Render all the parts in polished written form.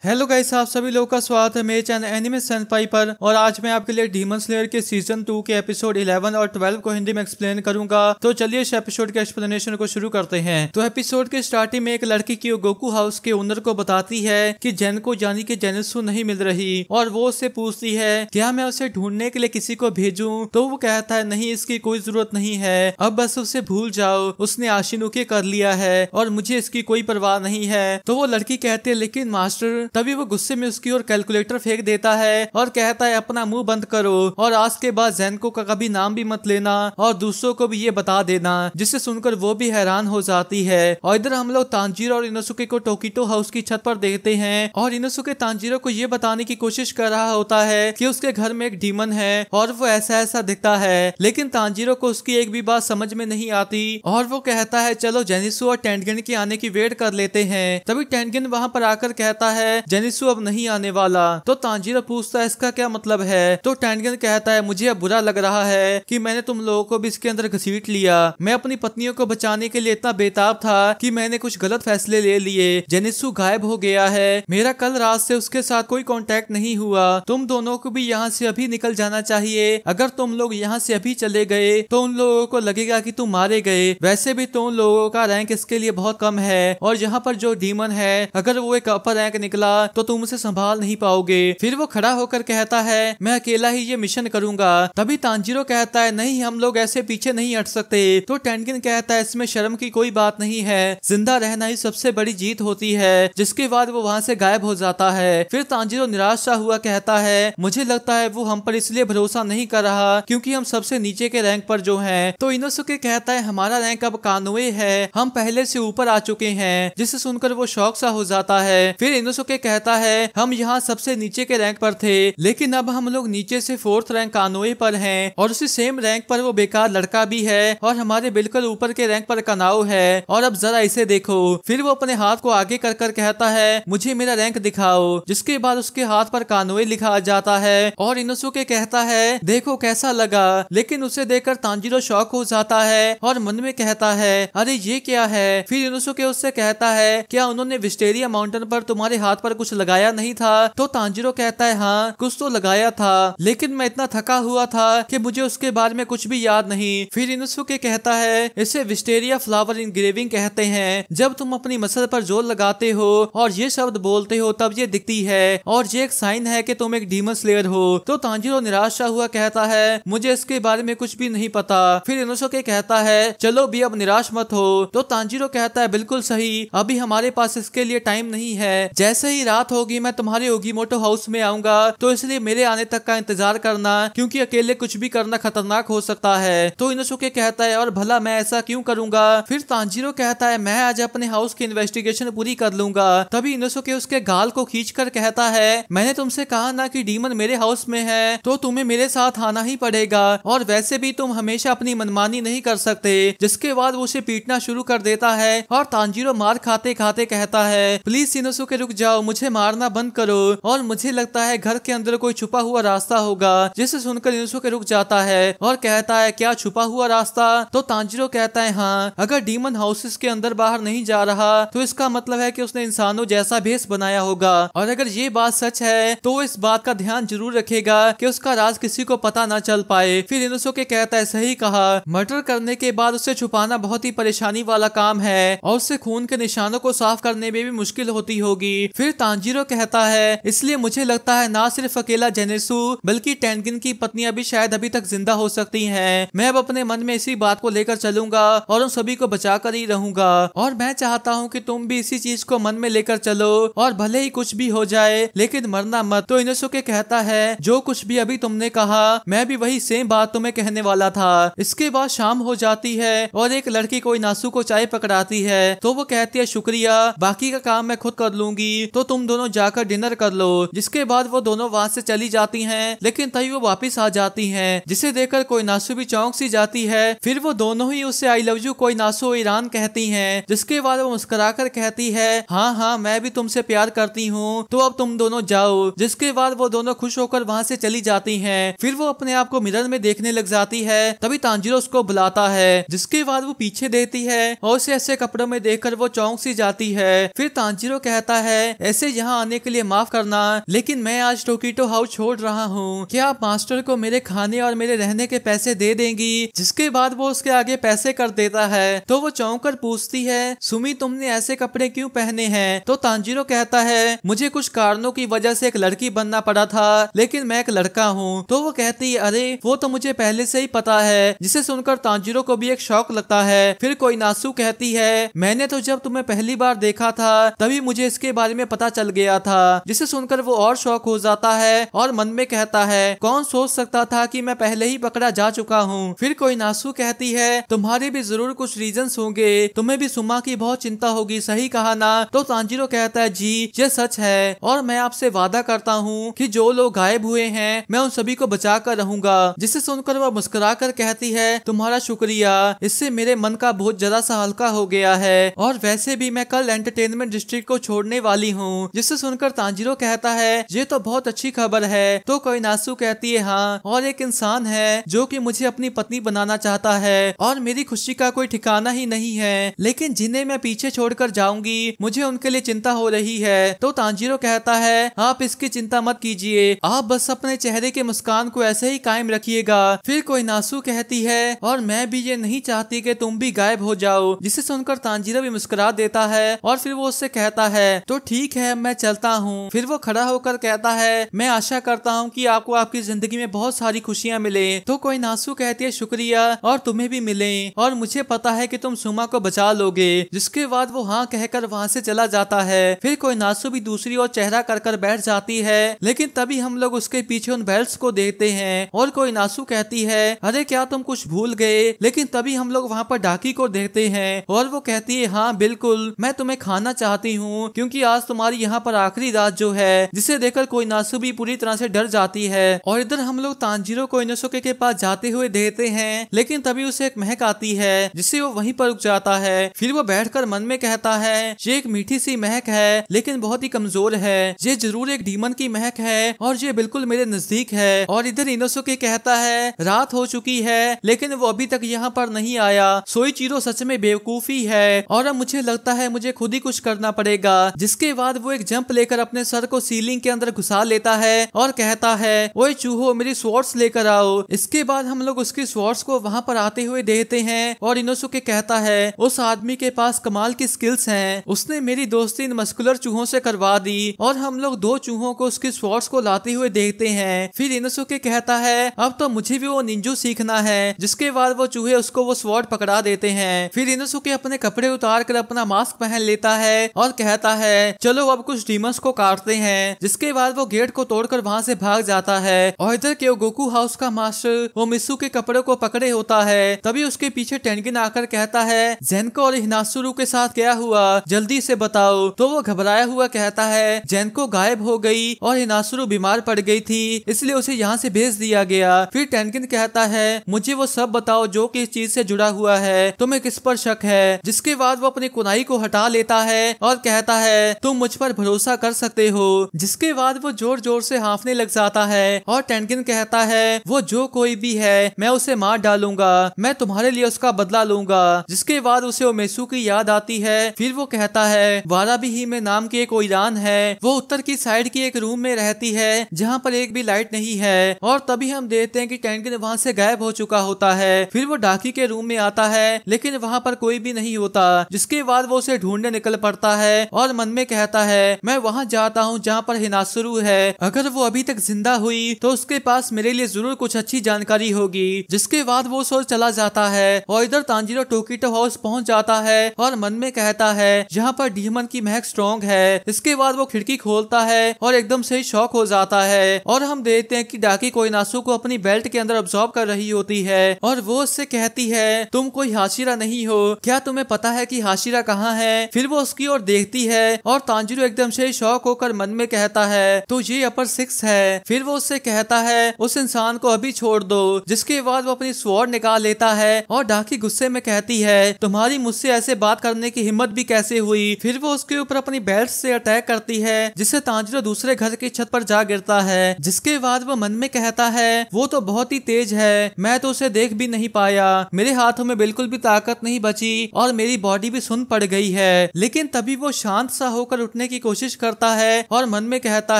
Hello guys, आप सभी लोगों का स्वागत है मेरे चैनल एनिमे सेंपाई पर। और आज मैं आपके लिए डीमन स्लेयर के सीजन 2 के एपिसोड 11 और 12 को हिंदी में एक्सप्लेन करूंगा। तो चलिए इस एपिसोड के एक्सप्लेनेशन को शुरू करते हैं। तो एपिसोड के स्टार्टिंग में एक लड़की की गोकू हाउस के ओनर को बताती है कि जेन को यानी कि जेनित्सु नहीं मिल रही, और वो उससे पूछती है क्या मैं उसे ढूंढने के लिए किसी को भेजूं। तो वो कहता है नहीं, इसकी कोई जरूरत नहीं है, अब बस उसे भूल जाओ, उसने आशिनुके कर लिया है और मुझे इसकी कोई परवाह नहीं है। तो वो लड़की कहती है लेकिन मास्टर। तभी वो गुस्से में उसकी ओर कैलकुलेटर फेंक देता है और कहता है अपना मुंह बंद करो और आज के बाद जेनको का कभी नाम भी मत लेना और दूसरों को भी ये बता देना। जिसे सुनकर वो भी हैरान हो जाती है। और इधर हम लोग तांजीरो और इनोसुके को टोकिटो हाउस की छत पर देखते हैं और इनोसुके तांजीरो को ये बताने की कोशिश कर रहा होता है कि उसके घर में एक डीमन है और वो ऐसा ऐसा दिखता है, लेकिन तांजीरो को उसकी एक भी बात समझ में नहीं आती और वो कहता है चलो जेनित्सु और टेंगेन के आने की वेट कर लेते हैं। तभी टेंगेन वहां पर आकर कहता है जेनित्सु अब नहीं आने वाला। तो तांजीरो पूछता है इसका क्या मतलब है। तो टेंगेन कहता है मुझे अब बुरा लग रहा है कि मैंने तुम लोगों को भी इसके अंदर घसीट लिया। मैं अपनी पत्नियों को बचाने के लिए इतना बेताब था कि मैंने कुछ गलत फैसले ले लिए। जेनित्सु गायब हो गया है, मेरा कल रात से उसके साथ कोई कांटेक्ट नहीं हुआ। तुम दोनों को भी यहाँ से अभी निकल जाना चाहिए। अगर तुम लोग यहाँ से अभी चले गए तो उन लोगों को लगेगा कि तुम मारे गए। वैसे भी तुम लोगों का रैंक इसके लिए बहुत कम है और यहाँ पर जो डीमन है अगर वो एक अपर रैंक निकला तो तुम उसे संभाल नहीं पाओगे। फिर वो खड़ा होकर कहता है मैं अकेला ही ये मिशन करूंगा। तभी तांजीरो कहता है नहीं, हम लोग ऐसे पीछे नहीं हट सकते। तो टेंगेन कहता है इसमें शर्म की कोई बात नहीं है, जिंदा रहना ही सबसे बड़ी जीत होती है। जिसके बाद वो वहाँ से गायब हो जाता है। फिर तांजीरो निराश सा हुआ कहता है मुझे लगता है वो हम पर इसलिए भरोसा नहीं कर रहा क्योंकि हम सबसे नीचे के रैंक पर जो हैं। तो इनोसुके कहता है हमारा रैंक अब कानोए है, हम पहले से ऊपर आ चुके हैं। जिसे सुनकर वो शौक सा हो जाता है। फिर इनोसुके कहता है हम यहाँ सबसे नीचे के रैंक पर थे, लेकिन अब हम लोग नीचे से 4th रैंक कानोए पर हैं और उसी सेम रैंक पर वो बेकार लड़का भी है और हमारे बिल्कुल ऊपर के रैंक पर कनाओ है। और अब जरा इसे देखो। फिर वो अपने हाथ को आगे कर कर कहता है मुझे मेरा रैंक दिखाओ। जिसके बाद उसके हाथ पर कानोए लिखा आ जाता है और इनोसुके कहता है देखो कैसा लगा। लेकिन उसे देखकर तांजीरो शॉक हो जाता है और मन में कहता है अरे ये क्या है। फिर इनोसुके उससे कहता है क्या उन्होंने विस्टेरिया माउंटेन पर तुम्हारे हाथ पर कुछ लगाया नहीं था। तो तांजीरो कहता है हाँ कुछ तो लगाया था, लेकिन मैं इतना थका हुआ था कि मुझे उसके बारे में कुछ भी याद नहीं। फिर इनोसुके कहता है इसे विस्टेरिया फ्लावर इंग्रेविंग कहते हैं। जब तुम अपनी मसल पर जोर लगाते हो और ये शब्द बोलते हो तब ये दिखती है और ये एक साइन है कि तुम एक डीमन स्लेयर हो। तो तांजीरो निराशा हुआ कहता है मुझे इसके बारे में कुछ भी नहीं पता। फिर इनोसुके कहता है चलो भी अब निराश मत हो। तो तांजीरो कहता है बिल्कुल सही, अभी हमारे पास इसके लिए टाइम नहीं है। जैसे ही रात होगी मैं तुम्हारे ओगीमोटो हाउस में आऊंगा, तो इसलिए मेरे आने तक का इंतजार करना क्योंकि अकेले कुछ भी करना खतरनाक हो सकता है। तो इनोसुके कहता है और भला मैं ऐसा क्यों करूंगा। फिर तांजीरो कहता है मैं आज अपने हाउस की इन्वेस्टिगेशन पूरी कर लूंगा। तभी इनोसुके उसके गाल को खींचकर कहता है मैंने तुमसे कहा ना कि डीमन मेरे हाउस में है, तो तुम्हें मेरे साथ आना ही पड़ेगा और वैसे भी तुम हमेशा अपनी मनमानी नहीं कर सकते। जिसके बाद वो उसे पीटना शुरू कर देता है और तांजीरो मार खाते खाते कहता है प्लीज इनोसुके रुक जाओ, मुझे मारना बंद करो और मुझे लगता है घर के अंदर कोई छुपा हुआ रास्ता होगा। जिसे सुनकर इनोसुके रुक जाता है और कहता है क्या छुपा हुआ रास्ता। तो तांजीरो कहता है हाँ, अगर डीमन हाउसेस के अंदर बाहर नहीं जा रहा तो इसका मतलब है कि उसने इंसानों जैसा भेष बनाया होगा। और अगर ये बात सच है तो इस बात का ध्यान जरूर रखेगा कि उसका राज किसी को पता ना चल पाए। फिर इनोसुके कहता है सही कहा, मर्डर करने के बाद उसे छुपाना बहुत ही परेशानी वाला काम है और उससे खून के निशानों को साफ करने में भी मुश्किल होती होगी। फिर तांजीरो कहता है इसलिए मुझे लगता है ना सिर्फ अकेला जेनित्सु बल्कि टेंगेन की पत्नियां भी शायद अभी तक जिंदा हो सकती हैं। मैं अब अपने मन में इसी बात को लेकर चलूंगा और उन सभी को बचा कर ही रहूंगा और मैं चाहता हूं कि तुम भी इसी चीज को मन में लेकर चलो और भले ही कुछ भी हो जाए लेकिन मरना मत। तो इनोसुके कहता है जो कुछ भी अभी तुमने कहा मैं भी वही सेम बात तुम्हें कहने वाला था। इसके बाद शाम हो जाती है और एक लड़की कोई नासु को चाय पकड़ाती है। तो वो कहती है शुक्रिया, बाकी का काम मैं खुद कर लूंगी, तो तुम दोनों जाकर डिनर कर लो। जिसके बाद वो दोनों वहाँ से चली जाती हैं, लेकिन तभी वो वापस आ जाती हैं, जिसे देखकर कोई नासु भी चौंक सी जाती है। फिर वो दोनों ही उससे आई लव यू कोई नासु ईरान कहती हैं। जिसके बाद वो मुस्कुराकर कहती है हाँ हाँ मैं भी तुमसे प्यार करती हूँ, तो अब तुम दोनों जाओ। जिसके बाद वो दोनों खुश होकर वहाँ से चली जाती हैं। फिर वो अपने आप को मिरर में देखने लग जाती है। तभी तांजीरो उसको बुलाता है। जिसके बाद वो पीछे देती है और उसे ऐसे कपड़ों में देखकर वो चौंक सी जाती है। फिर तांजीरो कहता है ऐसे यहाँ आने के लिए माफ करना, लेकिन मैं आज टोकीटो हाउस छोड़ रहा हूँ। क्या आप मास्टर को मेरे खाने और मेरे रहने के पैसे दे देंगी? जिसके बाद वो उसके आगे पैसे कर देता है तो वो चौंक कर पूछती है, सुमी तुमने ऐसे कपड़े क्यों पहने हैं? तो तांजीरो कहता है, मुझे कुछ कारणों की वजह से एक लड़की बनना पड़ा था, लेकिन मैं एक लड़का हूँ। तो वो कहती है, अरे वो तो मुझे पहले से ही पता है। जिसे सुनकर तांजीरो को भी एक शौक लगता है। फिर कोइनासु कहती है, मैंने तो जब तुम्हें पहली बार देखा था तभी मुझे इसके बारे में पता चल गया था। जिसे सुनकर वो और शौक हो जाता है और मन में कहता है, कौन सोच सकता था कि मैं पहले ही पकड़ा जा चुका हूँ। फिर कोइनासु कहती है, तुम्हारे भी जरूर कुछ रीजंस होंगे, तुम्हें भी सुमा की बहुत चिंता होगी, सही कहा ना? तो तांजीरो कहता है, जी ये सच है और मैं आपसे वादा करता हूँ कि जो लोग गायब हुए हैं मैं उन सभी को बचा कर रहूंगा। जिसे सुनकर वह मुस्कुरा कर कहती है, तुम्हारा शुक्रिया, इससे मेरे मन का बोझ जरा सा हल्का हो गया है और वैसे भी मैं कल एंटरटेनमेंट डिस्ट्रिक्ट को छोड़ने वाली हूँ। जिसे सुनकर तांजीरो कहता है, ये तो बहुत अच्छी खबर है। तो कोइनासु कहती है, हाँ, और एक इंसान है जो कि मुझे अपनी पत्नी बनाना चाहता है और मेरी खुशी का कोई ठिकाना ही नहीं है, लेकिन जिन्हें मैं पीछे छोड़कर जाऊंगी मुझे उनके लिए चिंता हो रही है। तो तांजीरो कहता है, आप इसकी चिंता मत कीजिए, आप बस अपने चेहरे के मुस्कान को ऐसे ही कायम रखिएगा। फिर कोइनासु कहती है, और मैं भी ये नहीं चाहती कि तुम भी गायब हो जाओ। जिसे सुनकर तांजीरो भी मुस्कुरा देता है और फिर वो उससे कहता है, तो ठीक है मैं चलता हूँ। फिर वो खड़ा होकर कहता है, मैं आशा करता हूँ कि आपको आपकी जिंदगी में बहुत सारी खुशियाँ मिले। तो कोइनासु कहती है, शुक्रिया, और तुम्हें भी मिले, और मुझे पता है कि तुम सुमा को बचा लोगे। जिसके बाद वो हाँ कहकर वहाँ से चला जाता है। फिर कोइनासु भी दूसरी ओर चेहरा कर बैठ जाती है, लेकिन तभी हम लोग उसके पीछे उन बेल्ट्स को देखते हैं और कोइनासु कहती है, अरे क्या तुम कुछ भूल गए? लेकिन तभी हम लोग वहाँ पर डाकी को देखते हैं और वो कहती है, हाँ बिल्कुल, मैं तुम्हें खाना चाहती हूँ क्योंकि आज तुम्हारी यहाँ पर आखिरी रात जो है। जिसे देखकर कोइनासु भी पूरी तरह से डर जाती है। और इधर हम लोग तांजीरो को इनोसुके के पास जाते हुए देखते हैं, लेकिन तभी उसे एक महक आती है जिससे वो वहीं पर रुक जाता है। फिर वो बैठकर मन में कहता है, ये एक मीठी सी महक है लेकिन बहुत ही कमजोर है, ये जरूर एक डीमन की महक है और ये बिल्कुल मेरे नजदीक है। और इधर इनोसुके कहता है, रात हो चुकी है लेकिन वो अभी तक यहाँ पर नहीं आया। सोइचिरो सच में बेवकूफी है और अब मुझे लगता है मुझे खुद ही कुछ करना पड़ेगा। जिसके बाद वो एक जंप लेकर अपने सर को सीलिंग के अंदर घुसा लेता है और कहता है, ओए चूहो मेरी स्वॉर्ड्स लेकर आओ। इसके बाद हम लोग उसकी स्वॉर्ड्स को वहाँ पर आते हुए देखते हैं और इनोसुके कहता है, उस आदमी के पास कमाल की स्किल्स हैं, उसने मेरी दोस्ती इन मस्कुलर चूहों से करवा दी। और हम लोग दो चूहों को उसकी स्वॉर्ड्स को लाते हुए देखते हैं। फिर इनोसुके कहता है, अब तो मुझे भी वो निंजू सीखना है। जिसके बाद वो चूहे उसको वो स्वॉर्ड पकड़ा देते हैं। फिर इनोसुके अपने कपड़े उतार कर अपना मास्क पहन लेता है और कहता है, चलो अब कुछ डीमंस को काटते हैं। जिसके बाद वो गेट को तोड़कर वहाँ से भाग जाता है। और इधर क्योगोकू हाउस का मास्टर वो मित्सु के कपड़ों को पकड़े होता है। तभी उसके पीछे टेनगिन आकर कहता है, जेनको और हिनासुरु के साथ क्या हुआ, जल्दी से बताओ। तो वो घबराया हुआ कहता है, जेनको गायब हो गई और हिनासुरु बीमार पड़ गई थी, इसलिए उसे यहाँ से भेज दिया गया। फिर टेनगिन कहता है, मुझे वो सब बताओ जो कि इस चीज से जुड़ा हुआ है, तुम्हें किस पर शक है। जिसके बाद वो अपनी कुनाई को हटा लेता है और कहता है, तुम मुझ पर भरोसा कर सकते हो। जिसके बाद वो जोर जोर से हांफने लग जाता है और टेनगिन कहता है, वो जो कोई भी है मैं उसे मार डालूंगा, मैं तुम्हारे लिए उसका बदला लूंगा। जिसके बाद उसे ओमेसु की याद आती है। फिर वो कहता है, वाराबी ही में नाम की एक ओइरान है, वो उत्तर की साइड की एक रूम में रहती है जहाँ पर एक भी लाइट नहीं है। और तभी हम देखते हैं कि टेनगिन वहाँ से गायब हो चुका होता है। फिर वो डाकी के रूम में आता है लेकिन वहाँ पर कोई भी नहीं होता। जिसके बाद वो उसे ढूंढने निकल पड़ता है और मन में कहता है, मैं वहाँ जाता हूँ जहाँ पर हिनासुरु है, अगर वो अभी तक जिंदा हुई तो उसके पास मेरे लिए जरूर कुछ अच्छी जानकारी होगी। जिसके बाद वो सोच चला जाता है और इधर तांजीरो टोकीटो हाउस पहुँच जाता है और मन में कहता है, यहाँ पर डीमन की महक स्ट्रॉन्ग है। इसके बाद वो खिड़की खोलता है और एकदम से शॉक हो जाता है और हम देखते हैं कि डाकी कोइनासु को अपनी बेल्ट के अंदर ऑब्जॉर्व कर रही होती है और वो उससे कहती है, तुम कोई हाशिरा नहीं हो, क्या तुम्हें पता है कि हाशिरा कहाँ है? फिर वो उसकी ओर देखती है और तांजीरो एकदम से शॉक होकर मन में कहता है, तो ये अपर 6 है। फिर वो उससे कहता है, उस इंसान को अभी छोड़ दो। जिसके बाद वो अपनी स्वॉर्ड निकाल लेता है और डाकी गुस्से में कहती है, तुम्हारी मुझसे ऐसे बात करने की हिम्मत भी कैसे हुई? फिर वो उसके ऊपर अपनी बेल्ट से अटैक करती है जिससे तांजीरो दूसरे घर की छत पर जा गिरता है। जिसके बाद वो मन में कहता है, वो तो बहुत ही तेज है, मैं तो उसे देख भी नहीं पाया, मेरे हाथों में बिल्कुल भी ताकत नहीं बची और मेरी बॉडी भी सुन पड़ गई है। लेकिन तभी वो शांत सा होकर उठने उठने की कोशिश करता है और मन में कहता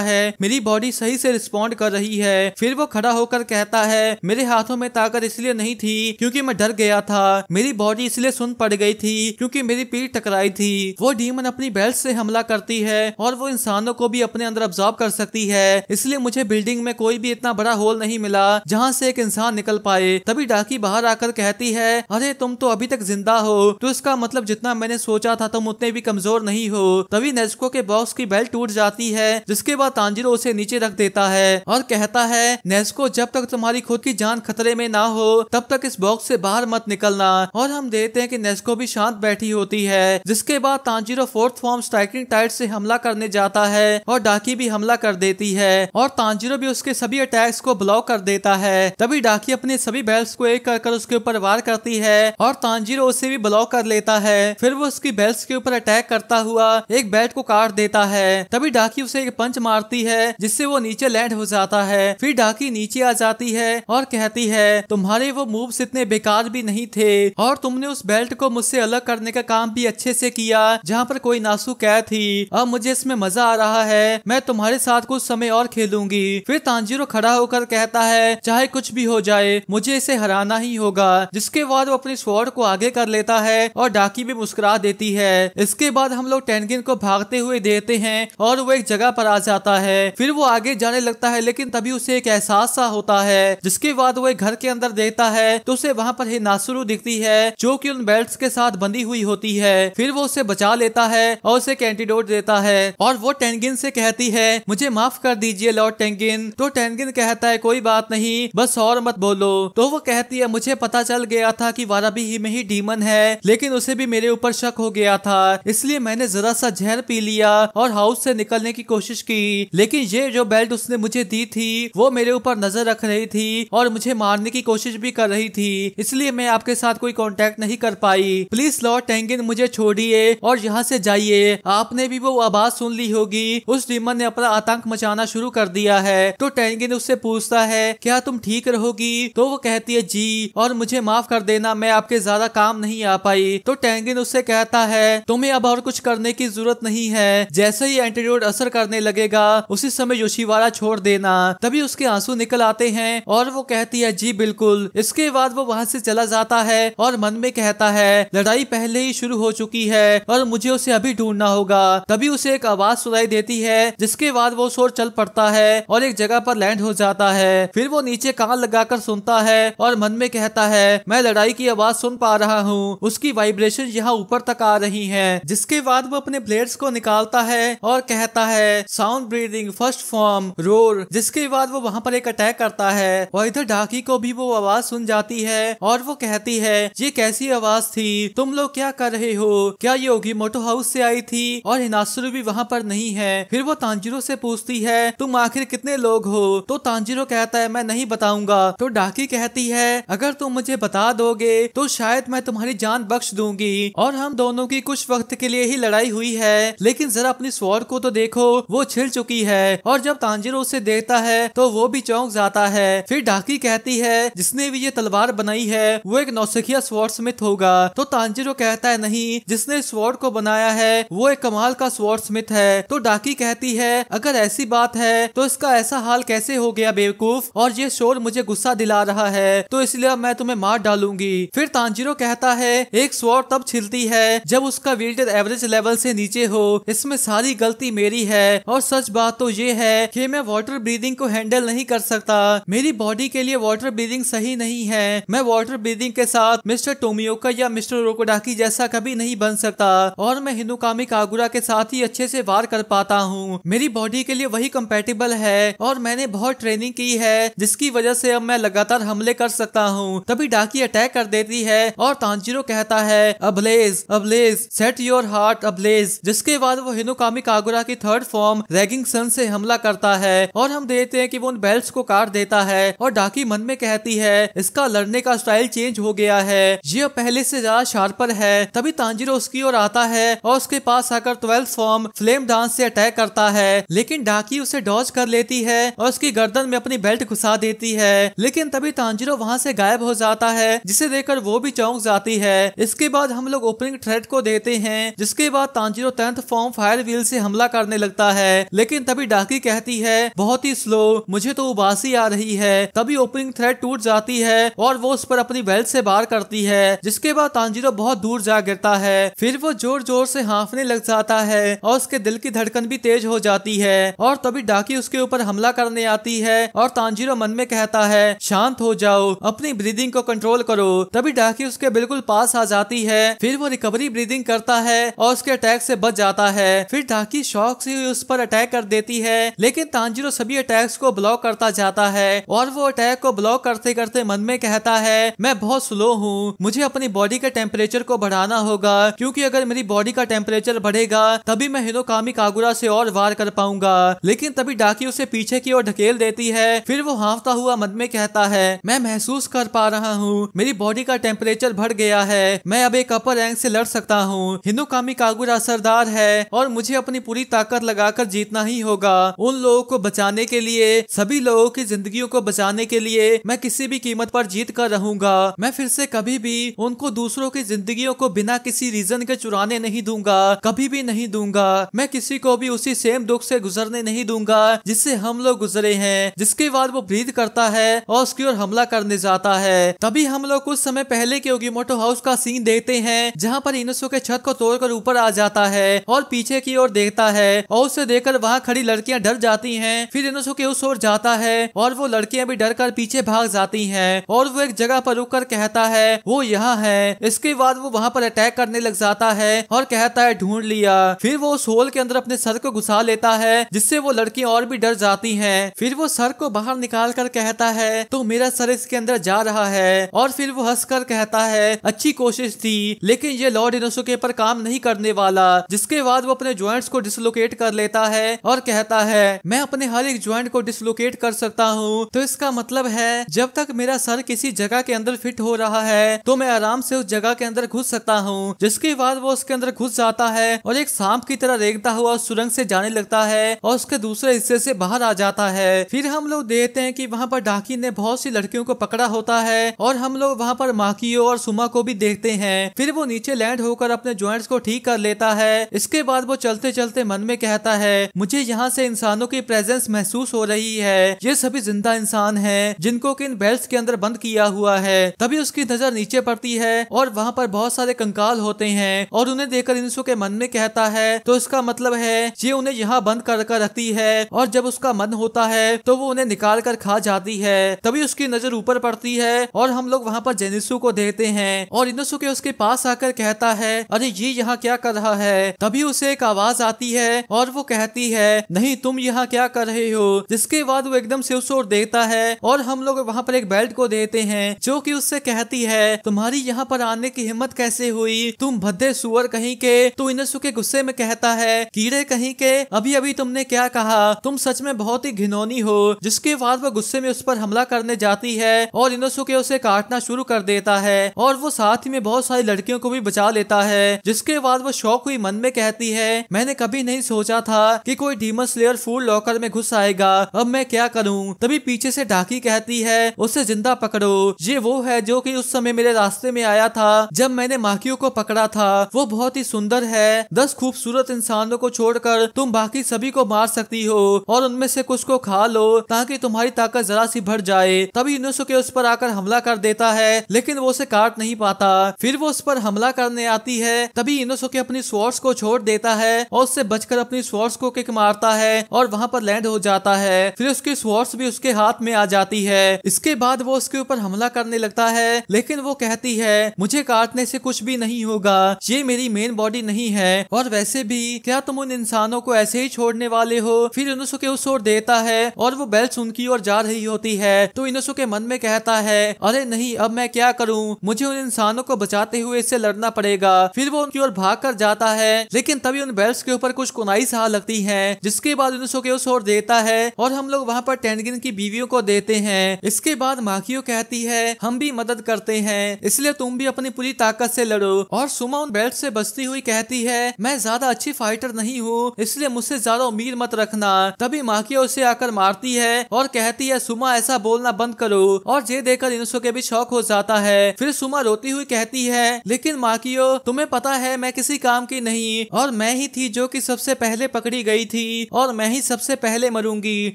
है मेरी बॉडी सही से रिस्पॉन्ड कर रही है। फिर वो खड़ा होकर कहता है मेरे हाथों में ताकत इसलिए नहीं थी क्योंकि मैं डर गया था, मेरी बॉडी इसलिए सुन पड़ गई थी क्योंकि मेरी पीठ टकराई थी। वो डीमन अपनी बेल्ट से हमला करती है और वो इंसानों को भी अपने अंदर अब्सॉर्ब कर सकती है, इसलिए मुझे बिल्डिंग में कोई भी इतना बड़ा होल नहीं मिला जहाँ से एक इंसान निकल पाए। तभी डाकी बाहर आकर कहती है अरे तुम तो अभी तक जिंदा हो, तो इसका मतलब जितना मैंने सोचा था तुम उतने भी कमजोर नहीं हो। तभी नेज़ुको के बॉक्स की बेल्ट टूट जाती है, जिसके बाद तांजीरो उसे नीचे रख देता है और कहता है नेज़ुको जब तक तुम्हारी खुद की जान खतरे में ना हो तब तक इस बॉक्स से बाहर मत निकलना। और हम देखते हैं कि नेज़ुको भी शांत बैठी होती है, जिसके बाद Tanjiro fourth form striking tight से हमला करने जाता है और डाकी भी हमला कर देती है और तांजीरो भी उसके सभी अटैक्स को ब्लॉक कर देता है। तभी डाकी अपने सभी बेल्ट्स को एक कर उसके ऊपर वार करती है और तांजीरो उसे भी ब्लॉक कर लेता है। फिर वो उसकी बेल्ट्स के ऊपर अटैक करता हुआ एक बेल्ट को काट देता है। तभी डाकी उसे एक पंच मारती है जिससे वो नीचे लैंड हो जाता है। फिर डाकी नीचे आ जाती है और कहती है तुम्हारे वो मूव्स इतने बेकार भी नहीं थे और तुमने उस बेल्ट को मुझसे अलग करने का काम भी अच्छे से किया जहाँ पर कोई नासू कैद थी। अब मुझे इसमें मजा आ रहा है, मैं तुम्हारे साथ कुछ समय और खेलूंगी। फिर तांजीरो खड़ा होकर कहता है चाहे कुछ भी हो जाए मुझे इसे हराना ही होगा। जिसके बाद वो अपनी स्वॉर्ड को आगे कर लेता है और डाकी भी मुस्कुरा देती है। इसके बाद हम लोग टेनगिन को भागते हुए देखते हैं और वो एक जगह पर आ जाता है। फिर वो आगे जाने लगता है लेकिन तभी उसे एक एहसास सा होता है। जिसके बाद वो एक घर के अंदर देखता है तो उसे वहाँ पर हिनासुरु दिखती है जो कि उन बेल्ट्स के साथ बंधी हुई होती है। फिर वो उसे बचा लेता है और उसे एक एंटीडोट देता है और वो टेनगिन से कहती है मुझे माफ कर दीजिए लॉर्ड टेनगिन। तो टेनगिन कहता है कोई बात नहीं, बस और मत बोलो। तो वो कहती है मुझे पता चल गया था कि वाराबी ही में ही डीमन है, लेकिन उसे भी मेरे ऊपर शक हो गया था, इसलिए मैंने जरा सा जहर पी लिया और हाउस से निकलने की कोशिश की। लेकिन ये जो बेल्ट उसने मुझे दी थी वो मेरे ऊपर नजर रख रही थी और मुझे मारने की कोशिश भी कर रही थी, इसलिए मैं आपके साथ कोई कांटेक्ट नहीं कर पाई। प्लीज लॉर्ड टेंगिन मुझे छोड़िए और यहाँ से जाइए। आपने भी वो आवाज सुन ली होगी, उस डीमन ने अपना आतंक मचाना शुरू कर दिया है। तो टेंगिन उससे पूछता है क्या तुम ठीक रहोगी? तो वो कहती है जी, और मुझे माफ कर देना मैं आपके ज्यादा काम नहीं आ पाई। तो टेंगिन उससे कहता है तुम्हें अब और कुछ करने की जरूरत नहीं है, जैसे ही एंटीडोट असर करने लगेगा उसी समय योशिवारा छोड़ देना। तभी उसके आंसू निकल आते हैं और वो कहती है जी बिल्कुल। इसके बाद वो वहाँ से चला जाता है और मन में कहता है लड़ाई पहले ही शुरू हो चुकी है और मुझे उसे अभी ढूंढना होगा। तभी उसे एक आवाज सुनाई देती है, जिसके बाद वो शोर चल पड़ता है और एक जगह पर लैंड हो जाता है। फिर वो नीचे कान लगाकर सुनता है और मन में कहता है मैं लड़ाई की आवाज सुन पा रहा हूँ, उसकी वाइब्रेशन यहाँ ऊपर तक आ रही है। जिसके बाद वो अपने ब्लेड्स को निकालता है और कहता है sound breathing first form roar. जिसके बाद वो वहाँ पर एक अटैक करता है और इधर डाकी को भी वो आवाज सुन जाती है और वो कहती है ये कैसी आवाज थी, तुम लोग क्या कर रहे हो? क्या ये ओगिमोटो हाउस से आई थी? और हिनासुरु भी वहाँ पर नहीं है। फिर वो तांजीरो से पूछती है तुम आखिर कितने लोग हो? तो तांजीरो कहता है मैं नहीं बताऊंगा। तो डाकी कहती है अगर तुम मुझे बता दोगे तो शायद मैं तुम्हारी जान बख्श दूंगी। और हम दोनों की कुछ वक्त के लिए ही लड़ाई हुई है, लेकिन जरा अपनी स्वॉर्ड को तो देखो, वो छिल चुकी है। और जब तांजीरो उसे देखता है तो वो भी चौंक जाता है। फिर डाकी कहती है जिसने भी ये तलवार बनाई है वो एक नौसिखिया स्वॉर्डस्मिथ होगा। तो तांजीरो कहता है नहीं, जिसने स्वॉर्ड को बनाया है वो एक कमाल का स्वॉर्डस्मिथ है। तो डाकी कहती है अगर ऐसी बात है तो इसका ऐसा हाल कैसे हो गया बेवकूफ, और ये शोर मुझे गुस्सा दिला रहा है, तो इसलिए मैं तुम्हें मार डालूंगी। फिर तांजीरो कहता है एक स्वॉर्ड तब छिलती है जब उसका विल्डेड एवरेज लेवल से नीचे हो, इसमें सारी गलती मेरी है। और सच बात तो ये है कि मैं वाटर ब्रीदिंग को हैंडल नहीं कर सकता, मेरी बॉडी के लिए वाटर ब्रीदिंग सही नहीं है। मैं वाटर ब्रीदिंग के साथ मिस्टर टोमियोका या मिस्टर रोकोडाकी जैसा कभी नहीं बन सकता, और मैं हिनुकामी कागुरा के साथ ही अच्छे से वार कर पाता हूँ। मेरी बॉडी के लिए वही कंपैटिबल है और मैंने बहुत ट्रेनिंग की है, जिसकी वजह से अब मैं लगातार हमले कर सकता हूँ। तभी डाकी अटैक कर देती है और तांजीरो कहता है ablaze ablaze set your heart ablaze. जिसके बाद वो हिनुकामी कागुरा की थर्ड फॉर्म रैगिंग सन से हमला करता है और हम देखते हैं कि वो उन बेल्ट्स को काट देता है। और डाकी मन में कहती है इसका लड़ने का स्टाइल चेंज हो गया है, ये पहले से ज्यादा शार्पर है। तभी तांजीरो उसकी ओर आता है और उसके पास आकर 12th फॉर्म फ्लेम डांस से अटैक करता है, लेकिन डाकी उसे डॉज कर लेती है और उसकी गर्दन में अपनी बेल्ट घुसा देती है। लेकिन तभी तांजीरो वहाँ से गायब हो जाता है, जिसे देखकर वो भी चौंक जाती है। इसके बाद हम लोग ओपनिंग थ्रेड को देते हैं, जिसके बाद Tanjiro 10th form fire wheel से हमला करने लगता है, लेकिन तभी डाकी कहती है बहुत ही स्लो, मुझे तो उबासी आ रही है। तभी ओपनिंग थ्रेड टूट जाती है और वो उस पर अपनी बेल्ट से बाहर करती है, जिसके बाद तांजीरो बहुत दूर जा गिरता है। फिर वो जोर जोर से हांफने लग जाता है और उसके दिल की धड़कन भी तेज हो जाती है और तभी डाकी उसके ऊपर हमला करने आती है और तांजीरो मन में कहता है शांत हो जाओ, अपनी ब्रीदिंग को कंट्रोल करो। तभी डाकी उसके बिल्कुल पास आ जाती है। फिर वो रिकवरी ब्रीदिंग करता है और उसके अटैक से बच जाता है। फिर डाकी शॉक से उस पर अटैक कर देती है, लेकिन तांजीरो सभी अटैक्स को ब्लॉक करता जाता है और वो अटैक को ब्लॉक करते करते मन में कहता है मैं बहुत स्लो हूँ, मुझे अपनी बॉडी के टेम्परेचर को बढ़ाना होगा, क्योंकि अगर मेरी बॉडी का टेम्परेचर बढ़ेगा तभी मैं हिनोकामी कागुरा से और वार कर पाऊंगा। लेकिन तभी डाकी उसे पीछे की ओर ढकेल देती है। फिर वो हांफता हुआ मन में कहता है मैं महसूस कर पा रहा हूँ, मेरी बॉडी का टेम्परेचर बढ़ गया है, मैं अब एक अपर रैंक से लड़ सकता हूँ। हिनोकामी कागुरा असरदार है और मुझे अपनी पूरी ताकत लगाकर जीतना ही होगा। उन लोगों को बचाने के लिए, सभी लोगों की जिंदगियों को बचाने के लिए मैं किसी भी कीमत पर जीत कर रहूंगा। मैं फिर से कभी भी उनको दूसरों की जिंदगियों को बिना किसी रीजन के चुराने नहीं दूंगा, कभी भी नहीं दूंगा। मैं किसी को भी उसी सेम दुख से गुजरने नहीं दूंगा जिससे हम लोग गुजरे हैं। जिसके बाद वो ब्रीथ करता है और उसकी ओर हमला करने जाता है। तभी हम लोग कुछ समय पहले के ओगिमोटो हाउस का सीन देखते हैं, जहाँ पर इनोसुके छत को तोड़कर ऊपर आ जाता है और पीछे की ओर देखता है और उसे देखकर वहाँ खड़ी लड़कियां डर जाती हैं। फिर इनोसुके उस ओर जाता है और वो लड़कियां भी डर कर पीछे भाग जाती हैं और वो एक जगह पर रुककर कहता है वो यहाँ है। इसके बाद वो वहाँ पर अटैक करने लग जाता है और कहता है ढूंढ लिया। फिर वो उस होल के अंदर अपने सर को घुसा लेता है, जिससे वो लड़कियां और भी डर जाती हैं। फिर वो सर को बाहर निकाल कर कहता है तो मेरा सर इसके अंदर जा रहा है, और फिर वो हंसकर कहता है अच्छी कोशिश थी, लेकिन ये लॉर्ड इनोसुके पर काम नहीं करने वाला। जिसके बाद वो अपने जॉइंट्स को डिसलोकेट कर लेता है और कहता है मैं अपने हर एक जॉइंट को डिसलोकेट कर सकता हूँ, तो इसका मतलब है जब तक मेरा सर किसी जगह के अंदर फिट हो रहा है तो मैं आराम से उस जगह के अंदर घुस सकता हूँ। जिसके बाद वो उसके अंदर घुस जाता है और एक सांप की तरह रेंगता हुआ उस सुरंग से जाने लगता है और उसके दूसरे हिस्से से बाहर आ जाता है। फिर हम लोग देखते हैं कि वहाँ पर डाकी ने बहुत सी लड़कियों को पकड़ा होता है और हम लोग वहाँ पर माकियो और सुमा को भी देखते हैं। फिर वो नीचे लैंड होकर अपने जॉइंट्स को ठीक कर लेता है। इसके बाद वो चलते चलते मन में कहता है मुझे यहाँ से इंसानों की प्रेजेंस महसूस हो रही है, ये सभी जिंदा इंसान हैं जिनको कि इन बेल्ट्स के अंदर बंद किया हुआ है। तभी उसकी नजर नीचे पड़ती है और वहाँ पर बहुत सारे कंकाल होते हैं और उन्हें देखकर इनसुके मन में कहता है तो इसका मतलब है ये उन्हें यहाँ बंद कर रखती है और जब उसका मन होता है तो वो उन्हें निकाल कर खा जाती है। तभी उसकी नजर ऊपर पड़ती है और हम लोग वहाँ पर जेनिसु को देखते हैं और इनोसुके उसके पास आकर कहता है अरे ये यहाँ क्या कर रहा है। तभी उसे एक आवाज आती है और वो कहती है नहीं तुम यहाँ क्या कर रहे हो। जिसके बाद वो एकदम से उस ओर देखता है और हम लोग वहाँ पर एक बेल्ट को देखते हैं जो कि उससे कहती है तुम्हारी यहाँ पर आने की हिम्मत कैसे हुई, तुम भद्दे सुअर कहीं के। तो इनोसुके गुस्से में कहता है कीड़े कहीं के, अभी अभी तुमने क्या कहा, तुम सच में बहुत ही घिनौनी हो। जिसके बाद वो गुस्से में उस पर हमला करने जाती है और इनोसुके उसे काटना शुरू कर देता है और वो साथ ही में बहुत सारी लड़कियों को भी बचा लेता है। जिसके बाद वो शौक हुई मन में कहती है मैंने कभी नहीं सोचा था कि कोई डीमन स्लेयर फूड लॉकर में घुस आएगा, अब मैं क्या करूं। तभी पीछे से डाकी कहती है उसे जिंदा पकड़ो, ये वो है जो कि उस समय मेरे रास्ते में आया था जब मैंने माकियो को पकड़ा था। वो बहुत ही सुंदर है, 10 खूबसूरत इंसानों को छोड़कर तुम बाकी सभी को मार सकती हो और उनमें से कुछ को खा लो ताकि तुम्हारी ताकत जरा सी बढ़ जाए। तभी इनोसुके उस पर आकर हमला कर देता है, लेकिन वो उसे काट नहीं पाता। फिर वो उस पर हमला करने आती है, तभी इनोसुके अपनी स्वॉर्ड्स को छोड़ देता है और उससे बचकर अपनी स्वॉर्ड्स को किक मारता है और वहाँ पर लैंड हो जाता है। फिर उसकी स्वॉर्ड्स भी उसके हाथ में आ जाती है। इसके बाद वो उसके ऊपर हमला करने लगता है, लेकिन वो कहती है मुझे काटने से कुछ भी नहीं होगा, ये मेरी मेन बॉडी नहीं है, और वैसे भी क्या तुम उन इंसानों को ऐसे ही छोड़ने वाले हो। फिर इनोसुके उस ओर देता है और वो बेल्ट उनकी ओर जा रही होती है। तो इनोसुके मन में कहता है अरे नहीं अब मैं क्या करूं, मुझे उन इंसानों को बचाते हुए इससे लड़ना पड़ेगा। फिर वो उनकी ओर भाग कर जाता है, लेकिन तभी उन बेल्ट्स के ऊपर कुछ कुनाई सा लगती है। जिसके बाद इनोसुके उस ओर देता है और हम लोग वहाँ पर टेनगिन की बीवियों को देते हैं। इसके बाद माकियो कहती है हम भी मदद करते हैं, इसलिए तुम भी अपनी पूरी ताकत से लड़ो। और सुमा उन बेल्ट से बचती हुई कहती है मैं ज्यादा अच्छी फाइटर नहीं हूँ, इसलिए मुझसे ज्यादा उम्मीद मत रखना। तभी माकियो उसे आकर मारती है और कहती है सुमा ऐसा बोलना बंद करो। और ये देखकर इनोसुके भी शॉक हो जाता है। फिर सुमा रोती हुई कहती है लेकिन माकियो तुम्हें पता है मैं किसी काम की नहीं और मैं ही थी जो कि सबसे पहले पकड़ी गई थी और मैं ही सबसे पहले मरूंगी।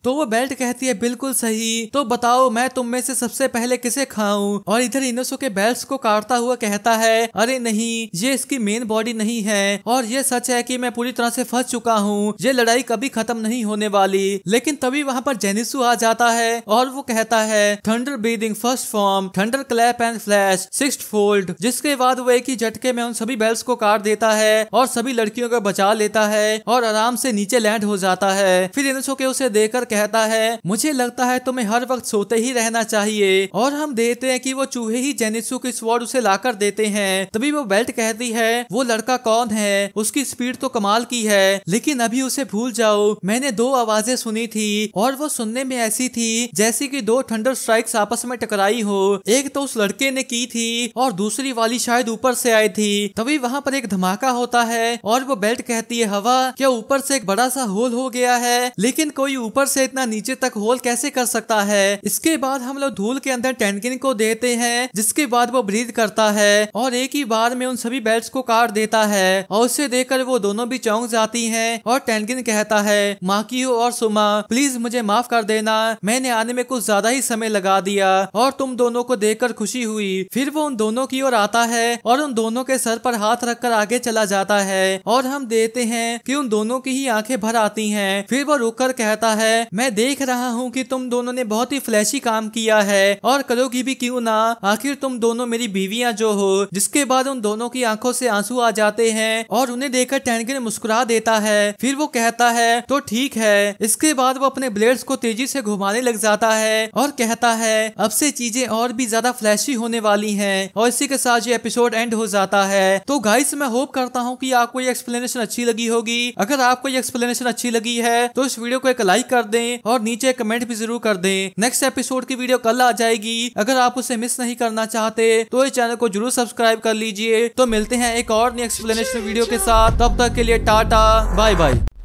तो वो बेल्ट कहती है बिल्कुल सही, तो बताओ मैं तुम में से सबसे पहले किसे खाऊं। और इधर इनोसुके बेल्ट्स को काटता हुआ कहता है अरे नहीं, ये इसकी मेन बॉडी नहीं है और ये सच है कि मैं पूरी तरह से फंस चुका हूँ, ये लड़ाई कभी खत्म नहीं होने वाली। लेकिन तभी वहाँ पर जेनिसु आ जाता है और वो कहता है thunder breathing first form, thunder clap and flash sixth fold. जिसके बाद वो एक ही झटके में उन सभी बेल्ट्स को काट देता है और सभी लड़कियों को बचा लेता है और आराम से नीचे लैंड हो जाता है। फिर इनोसुके उसे देखकर कहता है मुझे लगता है तुम्हें हर वक्त सोते ही रहना चाहिए। और हम देखते हैं कि वो चूहे ही जेनिसु की स्वॉर्ड उसे लाकर देते हैं। तभी वो बेल्ट कहती है वो लड़का कौन है, उसकी स्पीड तो कमाल की है, लेकिन अभी उसे भूल जाओ। मैंने दो आवाजें सुनी थी और वो सुनने में ऐसी थी जैसे कि दो थंडर स्ट्राइक्स आपस में टकराई हो। एक तो उस लड़के ने की थी और दूसरी वाली शायद ऊपर से आई थी। तभी वहाँ पर एक धमाका होता है और वो बेल्ट कहती है हवा, क्या ऊपर से एक बड़ा सा होल हो गया है, लेकिन कोई ऊपर से इतना नीचे तक होल कैसे कर सकता है। इसके बाद हम लोग धूल के अंदर टेंगिन को देते हैं, जिसके बाद वो ब्रीथ करता है और एक ही बार में उन सभी बेल्ट्स को काट देता है। और उसे देखकर वो दोनों भी चौंक जाती हैं और टेंगिन कहता है माकियो और सुमा प्लीज मुझे माफ कर देना, मैंने आने में कुछ ज्यादा ही समय लगा दिया और तुम दोनों को देखकर खुशी हुई। फिर वो उन दोनों की ओर आता है और उन दोनों के सर पर हाथ रखकर आगे चला जाता है और हम देखते हैं कि उन दोनों की ही आंखें भर आती हैं। फिर वो रुककर कहता है मैं देख रहा हूँ कि तुम दोनों ने बहुत ही फ्लैशी काम किया है और करोगी भी क्यों ना, आखिर तुम दोनों मेरी बीवियां जो हो। जिसके बाद उन दोनों की आंखों से आंसू आ जाते हैं और उन्हें देखकर टेंगिन मुस्कुरा देता है। फिर वो कहता है तो ठीक है। इसके बाद वो अपने ब्लेड्स को तेजी से घुमाने लग जाता है और कहता है अब से चीजें और भी ज्यादा फ्लैशी होने वाली हैं। और इसी के साथ ये एपिसोड एंड हो जाता है। तो गाइस मैं होप करता हूँ कि आपको ये एक्सप्लेनेशन अच्छी लगी होगी। अगर आपको ये एक्सप्लेनेशन अच्छी लगी है तो इस वीडियो को एक लाइक कर दें और नीचे कमेंट भी जरूर कर दें। नेक्स्ट एपिसोड की वीडियो कल आ जाएगी, अगर आप उसे मिस नहीं करना चाहते तो इस चैनल को जरूर सब्सक्राइब कर लीजिए। तो मिलते हैं एक और नई एक्सप्लेनेशन वीडियो के साथ, तब तक के लिए टाटा बाय बाय।